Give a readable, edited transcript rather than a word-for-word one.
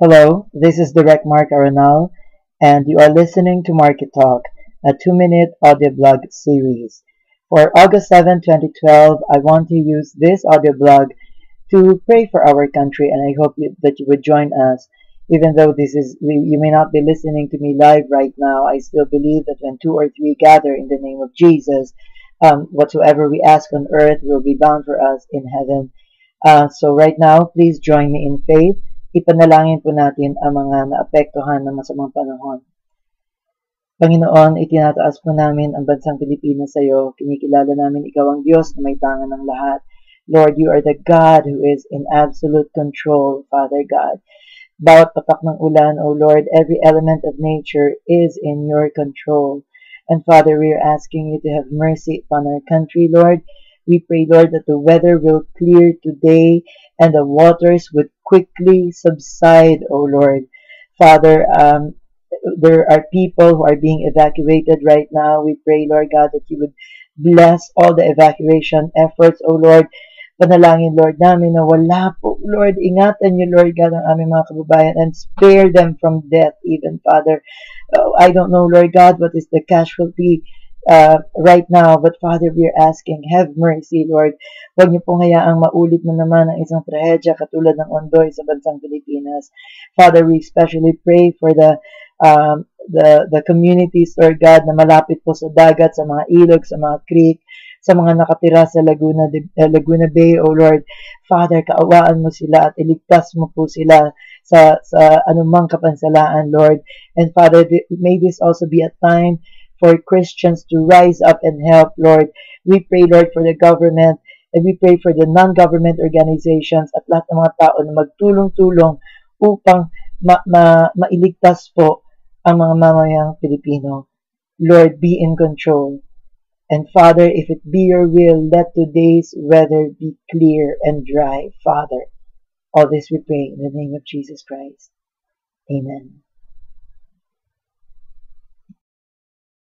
Hello, this is Direct Mark Arenal, and you are listening to Market Talk, a 2-minute audio blog series. For August 7, 2012, I want to use this audio blog to pray for our country, and I hope that you would join us. Even though you may not be listening to me live right now, I still believe that when two or three gather in the name of Jesus, whatsoever we ask on earth will be bound for us in heaven. So right now, please join me in faith. Ipanalangin po natin ang mga naapektuhan ng masamang panahon. Panginoon, itinataas po namin ang bansang Pilipinas sa iyo. Kinikilala namin ikaw ang Diyos na may tangan ng lahat. Lord, you are the God who is in absolute control, Father God. Bawat patak ng ulan, O Lord, every element of nature is in your control. And Father, we are asking you to have mercy upon our country, Lord. We pray, Lord, that the weather will clear today and the waters would quickly subside, O Lord. Father, there are people who are being evacuated right now. We pray, Lord God, that you would bless all the evacuation efforts, O Lord. Panalangin, Lord, namin na wala po, Lord. Ingatan niyo, Lord God, ang aming mga kababayan and spare them from death even, Father. I don't know, Lord God, what is the casualty right now, but Father, we are asking, have mercy, Lord. Huwag niyo pong hayaang maulit na naman ang isang trahedya katulad ng Ondoy sa bansang Pilipinas. Father, we especially pray for the communities, Lord God, na malapit po sa dagat, sa mga ilog, sa mga creek, sa mga nakatira sa Laguna Bay, O Lord. Father, kaawaan mo sila at iligtas mo po sila sa anumang kapansalaan, Lord. And Father, may this also be a time for Christians to rise up and help, Lord. We pray, Lord, for the government, and we pray for the non-government organizations at lahat ng mga tao na magtulong-tulong upang mailigtas po ang mga mamayang Pilipino. Lord, be in control. And Father, if it be your will, let today's weather be clear and dry, Father. All this we pray in the name of Jesus Christ. Amen.